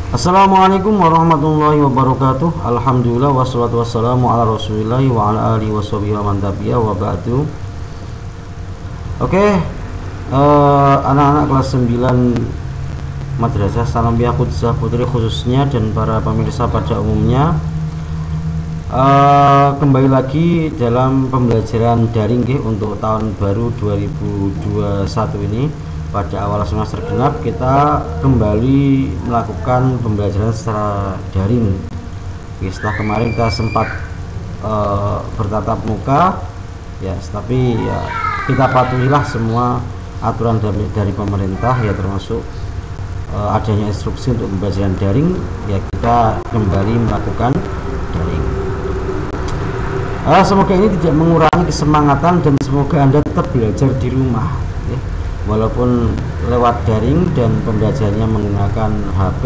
Assalamualaikum warahmatullahi wabarakatuh. Alhamdulillah wassalatu wassalamu ala Rasulillah wa ala alihi washabihi wa man tabi'ah wa ba'du. Oke, anak-anak kelas 9 Madrasah Sanawiyah Qudsah Putri khususnya dan para pemirsa pada umumnya, kembali lagi dalam pembelajaran daring untuk tahun baru 2021 ini. Pada awal semester genap kita kembali melakukan pembelajaran secara daring. Setelah kemarin kita sempat bertatap muka ya, tapi ya kita patuhilah semua aturan dari pemerintah ya, termasuk adanya instruksi untuk pembelajaran daring ya, kita kembali melakukan daring. Semoga ini tidak mengurangi kesemangatan dan semoga Anda tetap belajar di rumah ya. Walaupun lewat daring dan pembelajarannya menggunakan HP,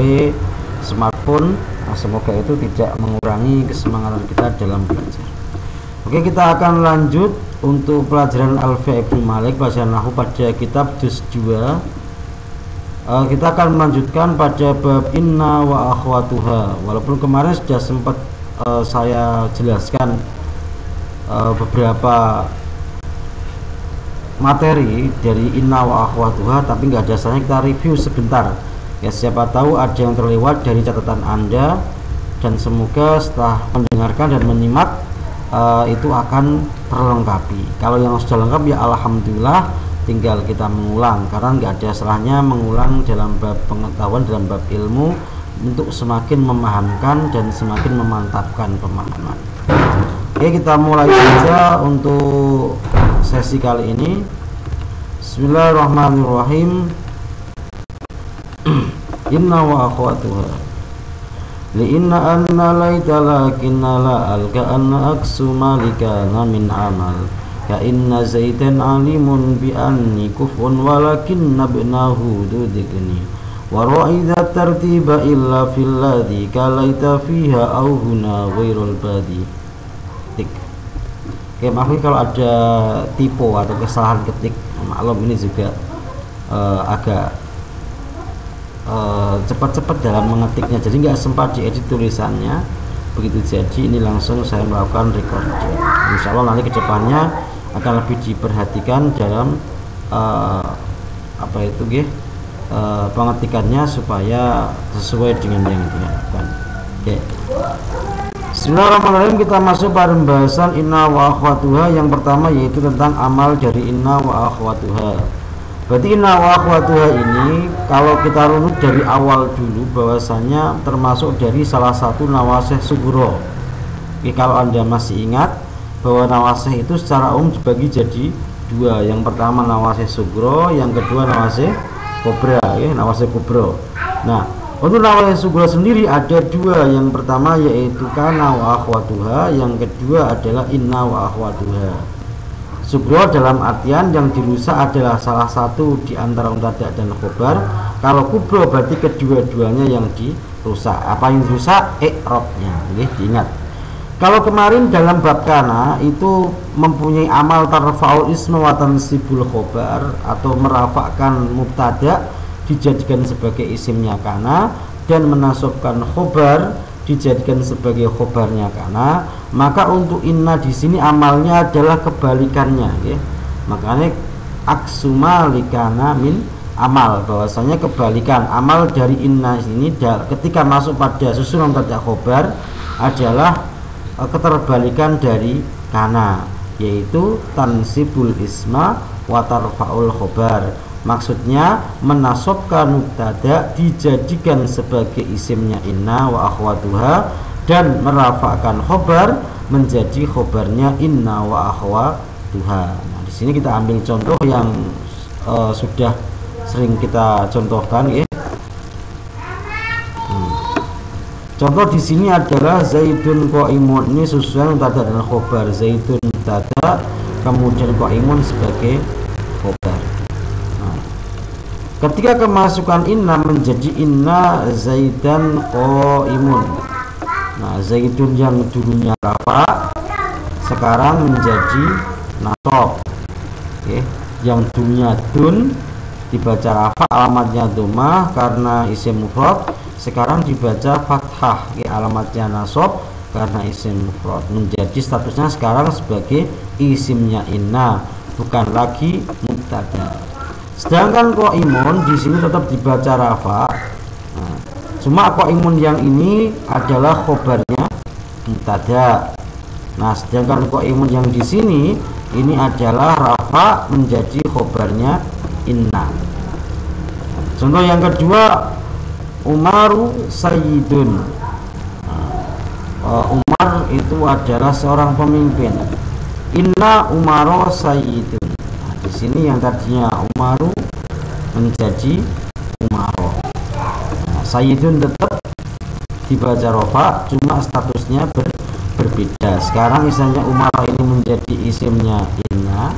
smartphone, semoga itu tidak mengurangi kesemangatan kita dalam belajar. Oke, kita akan lanjut untuk pelajaran Alfiah Ibnu Malik pelajaran nahwu pada kitab juz 2. Kita akan melanjutkan pada bab inna wa akhwatuha. Walaupun kemarin sudah sempat saya jelaskan beberapa materi dari inna wa akhwatuha, tapi nggak ada salahnya kita review sebentar ya, siapa tahu ada yang terlewat dari catatan Anda, dan semoga setelah mendengarkan dan menyimak itu akan terlengkapi. Kalau yang sudah lengkap ya alhamdulillah, tinggal kita mengulang, karena nggak ada salahnya mengulang dalam bab pengetahuan, dalam bab ilmu, untuk semakin memahamkan dan semakin memantapkan pemahaman. Oke, kita mulai saja untuk sesi kali ini. Bismillahirrahmanirrahim. Inna wa akhwatuha. Li inna anna laita lakinna la alka anna aksu malikana min amal. Ka inna zaitan alimun bi anni kufun walakin nabnahu dudikni. Wa ra'idha tartiba illa fil ladhi kalaita fiha au huna ghairul badi. Oke, maaf kalau ada typo atau kesalahan ketik, maklum ini juga agak cepat-cepat dalam mengetiknya, jadi nggak sempat diedit tulisannya. Begitu jadi ini langsung saya melakukan recording. Insya Allah nanti kedepannya akan lebih diperhatikan dalam pengetikannya supaya sesuai dengan yang diharapkan. Oke. Bismillahirrahmanirrahim, kita masuk pada pembahasan inna wa akhwatuha. Yang pertama yaitu tentang amal dari inna wa akhwatuha. Berarti inna wa akhwatuha ini kalau kita runut dari awal dulu, bahwasanya termasuk dari salah satu nawasih sugro. Kalau Anda masih ingat bahwa nawasih itu secara umum dibagi jadi dua. Yang pertama nawasih sugro, yang kedua nawasih kubra ya, nawasih kubro. Nah, untuk nawasih sugro sendiri ada dua. Yang pertama yaitu kana wa akhwatuha, yang kedua adalah inna wa akhwatuha. Sugro dalam artian yang dirusak adalah salah satu di antara mubtada dan khobar. Kalau kubro berarti kedua-duanya yang dirusak. Apa yang dirusak? I'rabnya. Diingat. Kalau kemarin dalam bab kana itu mempunyai amal tarfa'ul isma wa tansibul khobar, atau merafakkan mubtada dijadikan sebagai isimnya kana dan menasabkan khobar dijadikan sebagai khobarnya kana, maka untuk inna di sini amalnya adalah kebalikannya ya. Makanya aksuma likana min amal, bahwasanya kebalikan amal dari inna ini ketika masuk pada susunan mubtada khobar adalah keterbalikan dari kana, yaitu tansibul isma wa tarfa'ul khobar. Maksudnya menasobkan mubtada dijadikan sebagai isimnya inna wa akhwatuha dan merafakkan khobar menjadi khobarnya inna wa akhwatuha. Nah, di sini kita ambil contoh yang sudah sering kita contohkan ya. Contoh di sini adalah zaidun qaimun. Ini susunan mubtada dan khobar. Zaidun mubtada, kemudian qaimun sebagai khobar. Ketika kemasukan inna menjadi inna zaidan qaimun. Nah, zaidun yang dulunya rafa sekarang menjadi nasab. Oke, yang dulunya dun dibaca rafa, alamatnya dhammah karena isim mufrad. sekarang dibaca fathah alamatnya nasab karena isim mufrad, menjadi statusnya sekarang sebagai isimnya inna, bukan lagi mubtada. Sedangkan qaimun di sini tetap dibaca rafa. Nah, cuma qaimun yang ini adalah khobarnya mubtada. Nah, sedangkan qaimun yang di sini ini adalah rafa menjadi khobarnya inna. Contoh yang kedua, Umaru sayyidun. Umar itu adalah seorang pemimpin. Inna Umaro sayyidun. Nah, di sini yang tadinya Umaru menjadi Umaro. Nah, sayyidun tetap dibaca rofa, cuma statusnya berbeda. Sekarang misalnya Umaro ini menjadi isimnya inna,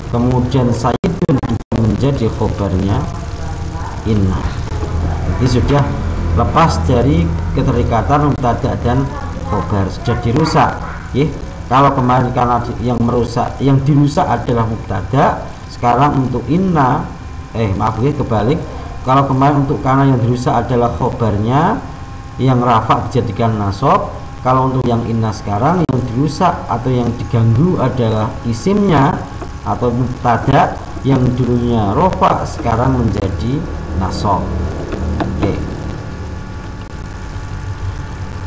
kemudian sayyidun menjadi khobarnya inna. Ini sudah lepas dari keterikatan mubtada dan khobar, sudah dirusak. Kalau kemarin karena yang dirusak adalah mubtada, sekarang untuk inna kebalik. Kalau kemarin untuk karena yang dirusak adalah khobarnya, yang rafa dijadikan nasab. Kalau untuk yang inna sekarang yang dirusak atau yang diganggu adalah isimnya atau mubtada yang dulunya rafa sekarang menjadi nasab.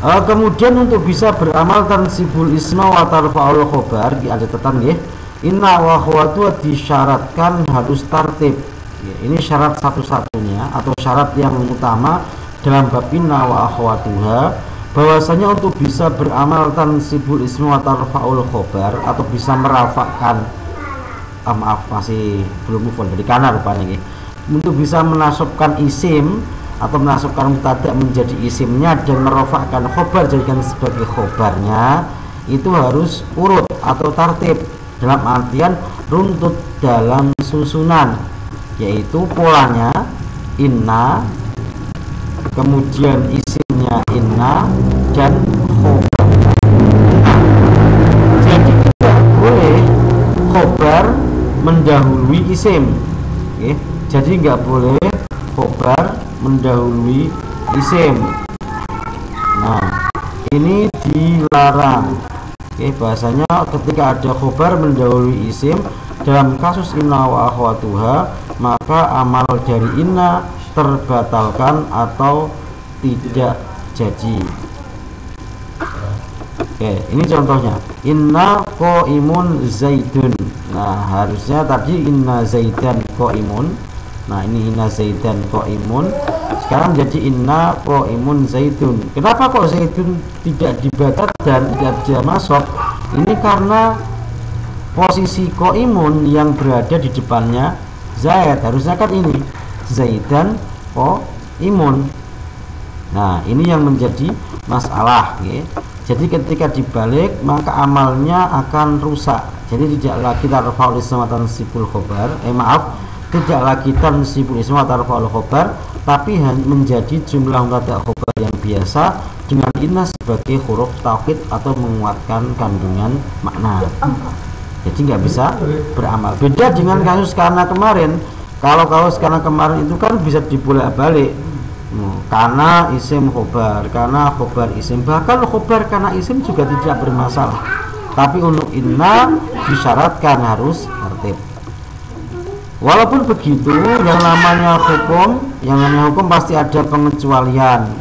Kemudian untuk bisa beramal tansibul isma wa tarfa'ul khobar ada catatan nggih. Inna wa akhwatu disyaratkan harus tartib. Ini syarat satu-satunya atau syarat yang utama dalam bab inna wa akhwatuha, bahwasanya untuk bisa beramal tansibul isma wa tarfa'ul khobar atau bisa merafakkan masih belum move on dari kanan rupanya nggih. Untuk bisa menasabkan isim atau menasabkan mubtada menjadi isimnya dan merofakkan khobar jadikan sebagai khobarnya, itu harus urut atau tartib dalam artian runtut dalam susunan, yaitu polanya inna, kemudian isimnya inna dan khobar. Jadi tidak boleh khobar mendahului isim. Jadi nggak boleh khobar mendahului isim. Nah, ini dilarang. Bahasanya ketika ada khobar mendahului isim dalam kasus inna wa akhwatuha, maka amal dari inna terbatalkan atau tidak jadi. Ini contohnya. Inna qaimun zaidun. Nah, harusnya tadi inna zaidan qaimun. Nah, ini inna zaidan qaimun. Sekarang jadi inna qaimun zaidun. Kenapa kok zaidun tidak dibaca dan tidak masuk? Ini karena posisi qaimun yang berada di depannya zaid. Harusnya kan ini zaidan qaimun. Nah, ini yang menjadi masalah. Jadi ketika dibalik maka amalnya akan rusak. Jadi tidak lagi tarfa'ul isma tansibul khobar. Tidak lagi tansibul isma tarfa'ul khobar, tapi menjadi jumlah mubtada khobar yang biasa dengan inna sebagai huruf taukid atau menguatkan kandungan makna. Jadi nggak bisa beramal. Beda dengan kasus karena kemarin. Kalau karena kemarin itu kan bisa dibolak-balik. Karena isim khobar, karena khobar isim, bahkan khobar karena isim juga tidak bermasalah. Tapi untuk inna disyaratkan harus tertib. Walaupun begitu, yang namanya hukum pasti ada pengecualian.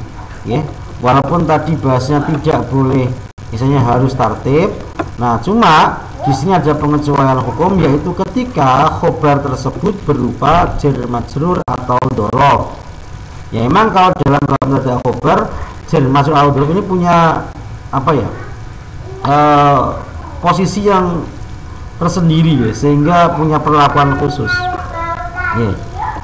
Walaupun tadi bahasnya tidak boleh, misalnya harus tertib. Nah, cuma di sini ada pengecualian hukum, yaitu ketika khobar tersebut berupa jar majrur atau dhorof. Ya, emang kalau dalam mubtada khobar jar majrur atau dhorof ini punya posisi yang tersendiri, sehingga punya perlakuan khusus.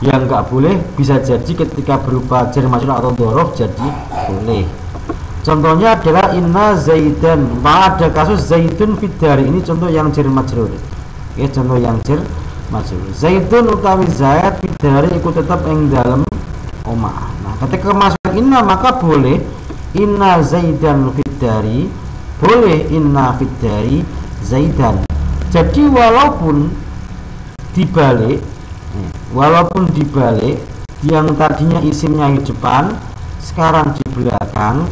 Yang nggak boleh bisa jadi ketika berupa jar majrur atau dhorof jadi boleh. Contohnya adalah inna zaidan, pada kasus zaidun fidari, ini contoh yang jar majrur. Contoh yang jar majrur. Zaidun utawi zaid fidari ikut tetap yang dalam omah. Nah, ketika masuk inna maka boleh inna zaidan fidari, boleh inna fidari zaidan. Jadi walaupun dibalik yang tadinya isimnya di depan, sekarang di belakang,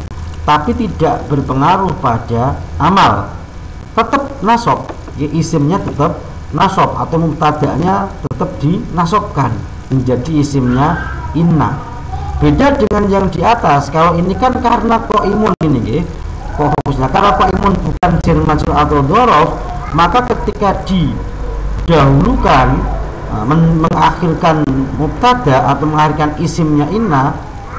tapi tidak berpengaruh pada amal, tetap nasab, ya, isimnya tetap nasab atau mubtada'nya tetap dinasobkan menjadi isimnya inna. Beda dengan yang di atas. Kalau ini kan karena qaimun ini, fokusnya karena qaimun bukan jar majrur atau dzaraf, maka ketika didahulukan mengakhirkan mubtada atau mengakhirkan isimnya inna,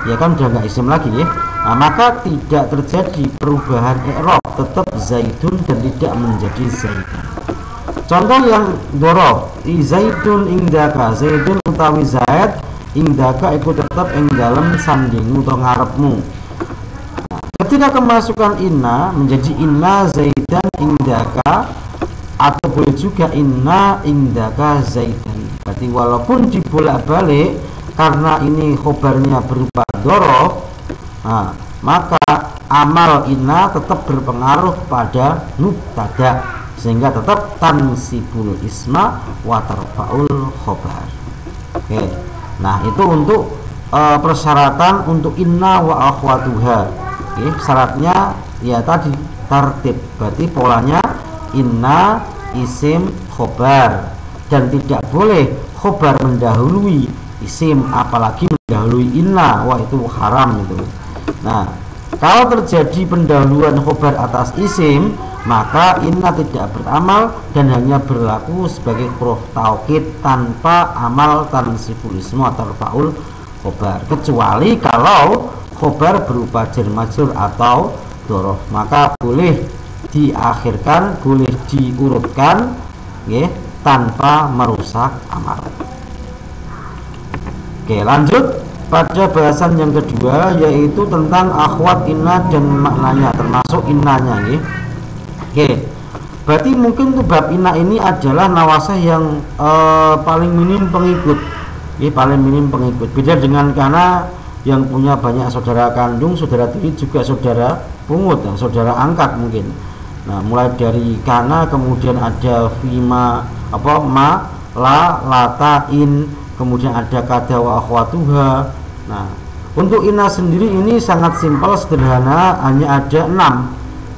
ya kan udah nggak isim lagi ya. Maka tidak terjadi perubahan i'rab, tetap zaidun dan tidak menjadi zaidan. Contoh yang dzaraf, zaidun indaka, zaidun utawi zaid indaka iku tetap ing dalem sandingmu atau ngarepmu. Ketika kemasukan inna menjadi inna zaidan indaka, atau boleh juga inna indaka zaidan. Berarti walaupun dibolak-balik karena ini khobarnya berupa dzaraf, maka amal inna tetap berpengaruh pada mubtada, sehingga tetap tansibul isma wa tarfa'ul khobar. Oke. Nah, itu untuk persyaratan untuk inna wa akhwatuha. Oke, syaratnya ya tadi tartib. Berarti polanya inna isim khobar, dan tidak boleh khobar mendahului isim, apalagi mendahului inna. Wah, itu haram itu. Nah, kalau terjadi pendahuluan khobar atas isim, maka inna tidak beramal dan hanya berlaku sebagai huruf taukid tanpa amal tansibul ismu atau faul khobar, kecuali kalau khobar berupa jar majrur atau dzaraf, maka boleh diakhirkan, boleh diurutkan, ya, tanpa merusak amal. Oke, lanjut pada bahasan yang kedua, yaitu tentang akhwat inna dan maknanya, termasuk innanya, ya. Oke, berarti mungkin untuk bab inna ini adalah nawasah yang paling minim pengikut, ya, paling minim pengikut. Beda dengan karena yang punya banyak saudara kandung, saudara tiri, juga saudara pungut, ya, saudara angkat mungkin. Nah, mulai dari kana, kemudian ada fima, ma, la, lata, in, kemudian ada kada wa akhwatuha. Nah, untuk inna sendiri ini sangat simpel, sederhana, hanya ada 6.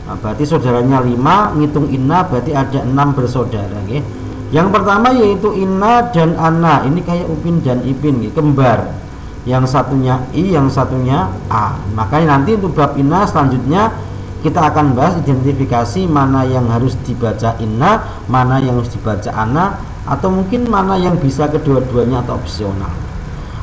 Nah, berarti saudaranya 5, ngitung inna berarti ada 6 bersaudara, okay? Yang pertama yaitu inna dan anna. Ini kayak upin dan ipin, okay? Kembar. Yang satunya i, yang satunya a. Makanya nanti untuk bab inna selanjutnya kita akan bahas identifikasi mana yang harus dibaca inna, mana yang harus dibaca anna, atau mungkin mana yang bisa kedua-duanya atau opsional.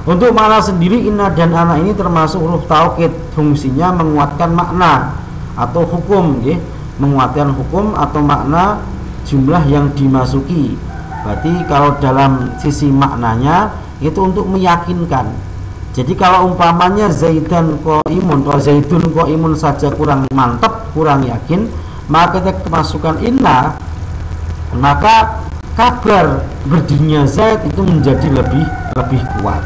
Untuk makna sendiri, inna dan anna ini termasuk huruf taukid, fungsinya menguatkan makna atau hukum, ya, menguatkan hukum atau makna jumlah yang dimasuki. Berarti kalau dalam sisi maknanya itu untuk meyakinkan. Jadi kalau umpamanya zaidan qaimun atau zaidun qaimun saja kurang mantap, kurang yakin, maka kita kemasukan inna, maka kabar berdirinya zaid itu menjadi lebih kuat.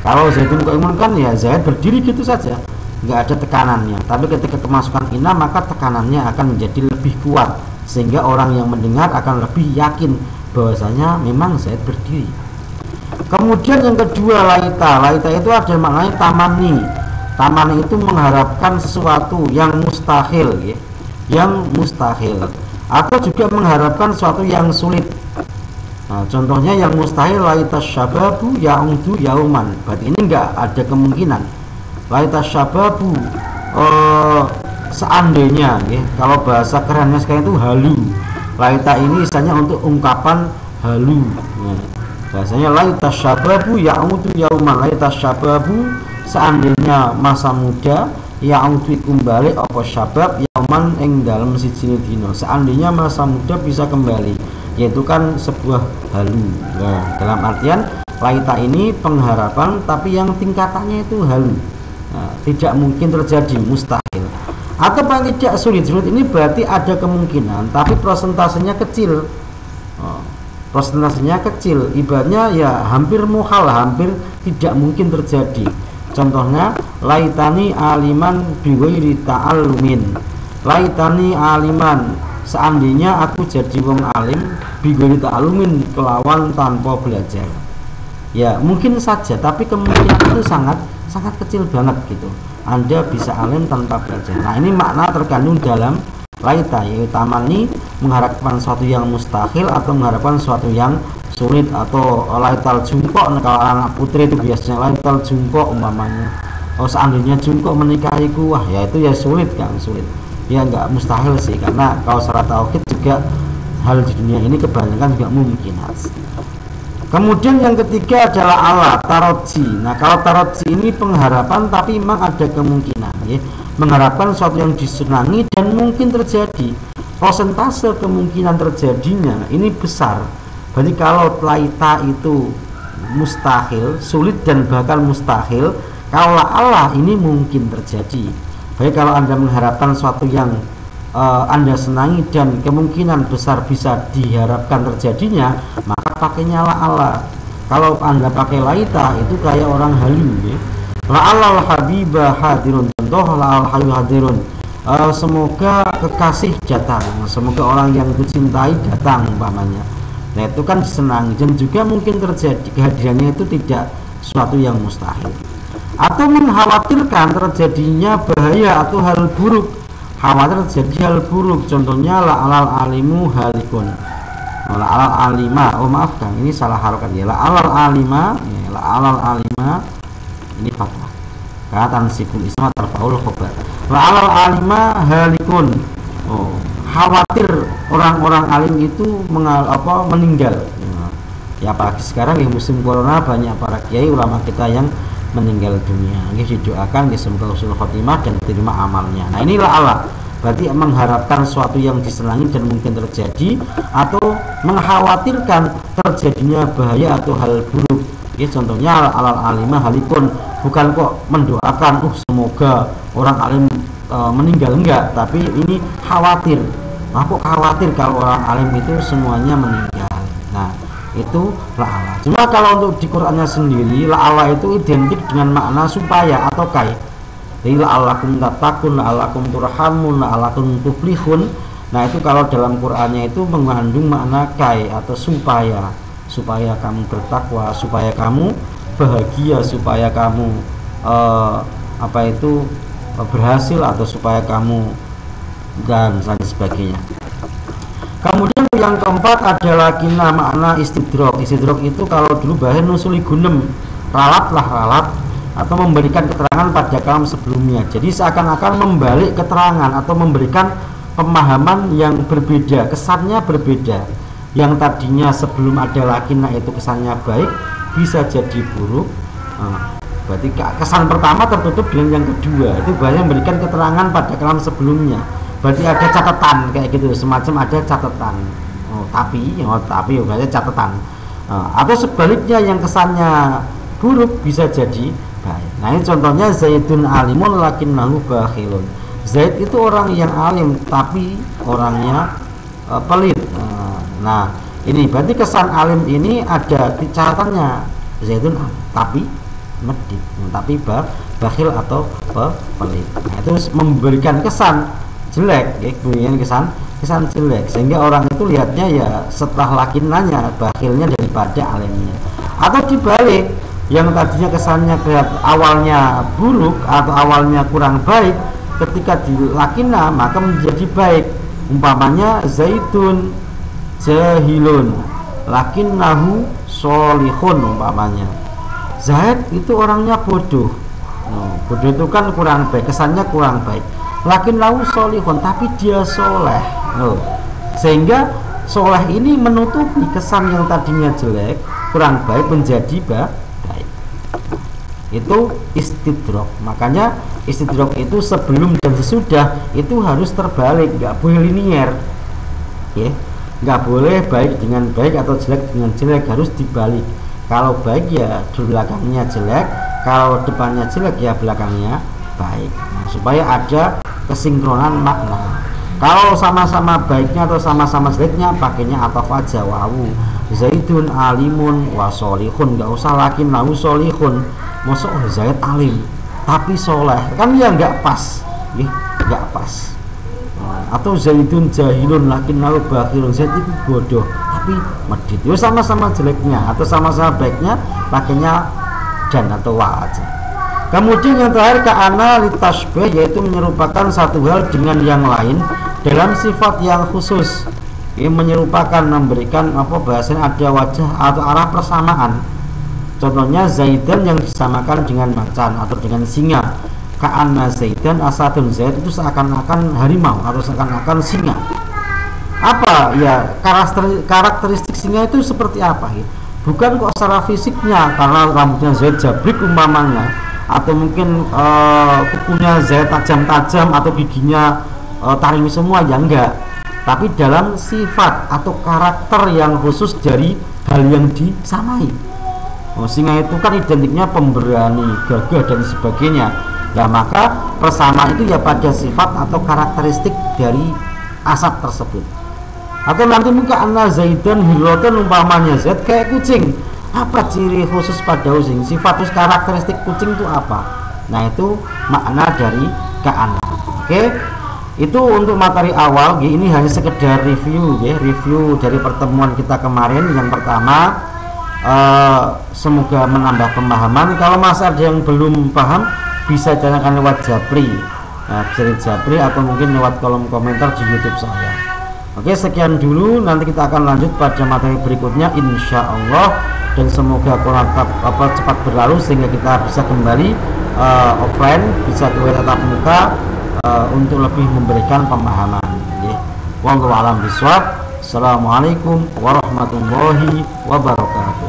Kalau zaidun qaimun kan ya zaid berdiri gitu saja, nggak ada tekanannya. Tapi ketika kemasukan inna, maka tekanannya akan menjadi lebih kuat, sehingga orang yang mendengar akan lebih yakin bahwasanya memang zaid berdiri. Kemudian yang kedua, laita. Laita itu ada maknanya tamani. Tamani itu mengharapkan sesuatu yang mustahil, ya, yang mustahil, atau juga mengharapkan sesuatu yang sulit. Nah, contohnya yang mustahil, laita syababu ya'udu yauman. Berarti ini enggak ada kemungkinan. Laita syababu, seandainya, ya. Kalau bahasa kerennya sekarang itu halu. Laita ini misalnya untuk ungkapan halu. Nah, bahasanya laita syababu ya'udu yauman. Laita syababu, seandainya masa muda, ya'udu kembali apa syabab yauman ing dalam siji dina. Seandainya masa muda bisa kembali, yaitu kan sebuah halu. Nah, dalam artian laita ini pengharapan, tapi yang tingkatannya itu halu. Nah, tidak mungkin terjadi, mustahil. Atau paling tidak sulit ini berarti ada kemungkinan, tapi persentasenya kecil. Persentasenya kecil, ibaratnya ya hampir muhal, hampir tidak mungkin terjadi. Contohnya laitani aliman biwairi ta'alumin. Laitani aliman, seandainya aku jadi wong alim, biwairi ta'alumin, kelawan tanpa belajar. Ya mungkin saja, tapi kemungkinan itu sangat sangat kecil banget gitu. Anda bisa alim tanpa belajar. Nah, ini makna terkandung dalam laita, yaitu tamani mengharapkan sesuatu yang mustahil atau mengharapkan sesuatu yang sulit, atau laital jungkok. Nah, kalau anak putri itu biasanya laital jungkok umpamanya. Oh, seandainya jungkok menikahiku, wah ya itu ya sulit kan, sulit. Ya nggak mustahil sih, karena kalau secara tauhid juga hal di dunia ini kebanyakan juga mungkin. Kemudian yang ketiga adalah Allah taroji. Nah, kalau taroji ini pengharapan tapi memang ada kemungkinan, ya. Mengharapkan sesuatu yang disenangi dan mungkin terjadi. Persentase kemungkinan terjadinya ini besar. Berarti kalau laita itu mustahil, sulit dan bahkan mustahil, kalau Allah ini mungkin terjadi. Baik, kalau Anda mengharapkan sesuatu yang Anda senangi dan kemungkinan besar bisa diharapkan terjadinya, maka pakainya Allah. Kalau Anda pakai laita, itu kayak orang halim, ya. La'allal habibah hadirun, contoh la'al hayu hadirun, semoga kekasih datang, semoga orang yang kucintai datang umpamanya. Nah, itu kan disenangi dan juga mungkin terjadi, kehadirannya itu tidak suatu yang mustahil. Atau mengkhawatirkan terjadinya bahaya atau hal buruk, khawatir terjadi hal buruk, contohnya la'alal alimu halikun, la'alal alima, oh maaf Kang, ini salah harokat ya, la'alal alima, ya, la'alal alima ini fathah, kata tansibul isma tarfaul khobar, la'alal alima halikun, oh khawatir orang-orang alim itu meninggal, ya apalagi sekarang ya musim corona, banyak para kiai ulama kita yang meninggal dunia. Ini didoakan semoga husnul khotimah dan diterima amalnya. Nah, inilah Allah. Berarti mengharapkan sesuatu yang disenangi dan mungkin terjadi, atau mengkhawatirkan terjadinya bahaya atau hal buruk. Ya, contohnya alal alimah halikun, bukan kok mendoakan semoga orang alim meninggal, enggak, tapi ini khawatir. Aku khawatir kalau orang alim itu semuanya meninggal. Nah, itu la'ala. Cuma kalau untuk di Qur'annya sendiri, la'ala itu identik dengan makna supaya atau kai. Jadi la'alakum tatakun, la'alakum turhamun, la'alakum tuflihun. Nah, itu kalau dalam Qur'annya itu mengandung makna kai atau supaya kamu bertakwa, supaya kamu bahagia, supaya kamu berhasil, atau supaya kamu dan sebagainya. Kemudian yang keempat adalah kina makna istidrok. Istidrok itu kalau dulu bahasa nusuli gunem, ralat atau memberikan keterangan pada kalam sebelumnya. Jadi seakan-akan membalik keterangan atau memberikan pemahaman yang berbeda, kesannya berbeda. Yang tadinya sebelum ada lakina itu kesannya baik, bisa jadi buruk. Berarti kesan pertama tertutup dengan yang kedua. Itu bahasa memberikan keterangan pada kalam sebelumnya. Berarti ada catatan kayak gitu, semacam ada catatan. Tapi berarti catatan. Atau sebaliknya yang kesannya buruk bisa jadi baik. Nah, ini contohnya Zaidun alimun lakinnahu bakhilun. Zaid itu orang yang alim tapi orangnya pelit. Nah, ini berarti kesan alim ini ada catatannya. Zaidun tapi medit, tapi bakhil atau pelit. Nah, itu memberikan kesan jelek, ya, kemudian kesan jelek, sehingga orang itu lihatnya ya setelah lakinanya bakhilnya daripada alimnya. Atau dibalik, yang tadinya kesannya awalnya buruk atau awalnya kurang baik, ketika dilakina maka menjadi baik. Umpamanya Zaidun jahilun lakinnahu solihun, umpamanya Zaid itu orangnya bodoh. Bodoh itu kan kurang baik, kesannya kurang baik. Lakinnahu solihun, tapi dia soleh. Sehingga soleh ini menutupi kesan yang tadinya jelek, kurang baik, menjadi baik. Itu istidrok. Makanya istidrok itu sebelum dan sesudah itu harus terbalik, nggak boleh linier, ya. Nggak boleh baik dengan baik atau jelek dengan jelek, harus dibalik. Kalau baik ya belakangnya jelek, kalau depannya jelek ya belakangnya baik. Nah, supaya ada kesinkronan makna. Kalau sama-sama baiknya atau sama-sama jeleknya, pakainya ataf aja, wawu. Zaidun alimun wa solihun, nggak usah lakinnahu solihun. Masuk Zaid alim tapi soleh, kan ya nggak pas, ya nggak pas. Atau Zaidun jahilun lakinnahu bakhilun, Zaid itu bodoh tapi medit. Ya sama-sama jeleknya atau sama-sama baiknya, pakainya dan atau wa aja. Kemudian yang terakhir ka'ana litasbih, yaitu menyerupakan satu hal dengan yang lain dalam sifat yang khusus. Ini menyerupakan, memberikan bahasanya ada wajah atau arah persamaan. Contohnya Zaidan yang disamakan dengan macan atau dengan singa. Ka'anna Zaidan asadun, Zaid itu seakan-akan harimau atau seakan-akan singa. Apa ya karakteristik singa itu seperti apa ya? Bukan kok secara fisiknya, karena rambutnya Zaid jabrik umpamanya, atau mungkin kukunya Zaid tajam-tajam atau giginya taring semua, ya enggak. Tapi dalam sifat atau karakter yang khusus dari hal yang disamai. Singa itu kan identiknya pemberani, gagah dan sebagainya. Nah, maka persamaan itu ya pada sifat atau karakteristik dari asad tersebut. Atau nanti mungkin anna Zaidan hirotan, umpamanya Zaid kayak kucing. Apa ciri khusus pada kucing? Sifat karakteristik kucing itu apa? Nah, itu makna dari ka'anna. Oke. Itu untuk materi awal. Ini hanya sekedar review ya, review dari pertemuan kita kemarin yang pertama. Semoga menambah pemahaman. Kalau masih ada yang belum paham, bisa tanyakan lewat Japri, bisa di Japri atau mungkin lewat kolom komentar di YouTube saya. Oke, sekian dulu. Nanti kita akan lanjut pada materi berikutnya, insya Allah. Dan semoga corona cepat berlalu sehingga kita bisa kembali offline, bisa kuliah tatap muka untuk lebih memberikan pemahaman. Wallahu a'lam bishawab. Assalamualaikum warahmatullahi wabarakatuh.